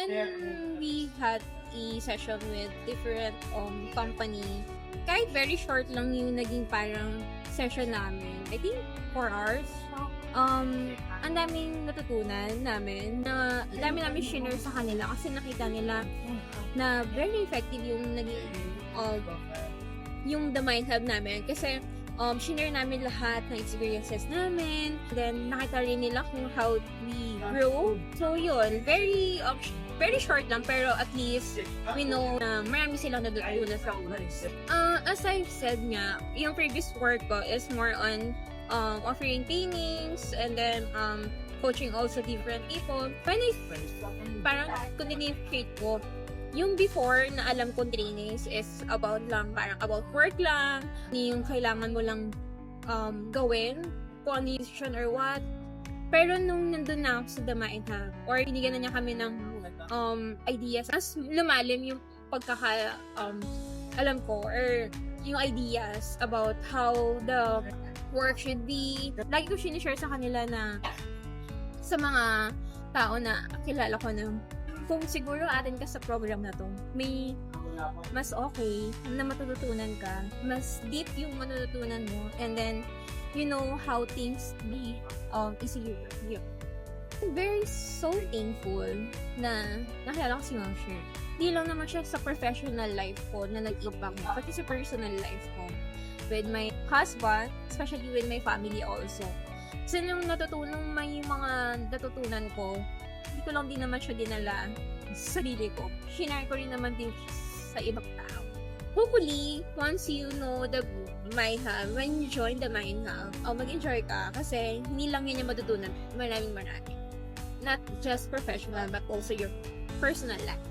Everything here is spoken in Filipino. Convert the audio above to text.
when we had a session with different company, kahit very short lang yung naging parang session namin. I think 4 hours. Ang daming natutunan namin na dami namin share sa kanila kasi nakita nila na very effective yung naging yung The Mind Hub namin kasi share namin lahat ng experiences namin, then nakita rin nila kung how we grow. So yun, very short lang pero at least we know na marami silang natutunan sa course. As I've said nga, yung previous work ko is more on offering trainings and then coaching also different people. When I parang communicate ko, yung before na alam kong trainings is about work lang, yung kailangan mo lang gawin, kung ano yung decision or what. Pero nung nandun na ako sa The Mind Hub, or binigyan na niya kami ng ideas, mas lumalim yung alam ko, or yung ideas about how the work should be. Lagi ko sinishare sa kanila na sa mga tao na kilala ko na kung siguro atin ka sa program na to, may mas okay na matututunan ka, mas deep yung matututunan mo, and then you know how things be easily. I'm very so thankful na nakilala ko si Ma'am Sher. Di lang naman siya sa professional life ko na nag-impact mo, pati sa personal life ko. With my husband, especially with my family also. Kasi may mga natutunan ko, hindi ko lang din naman siya dinala sa sarili ko. Shinare ko rin naman din sa ibang tao. Hopefully, once you know the Mind Hub, when you join the Mind Hub, mag-enjoy ka kasi hindi lang yun yung matutunan. Maraming. Not just professional, but also your personal life.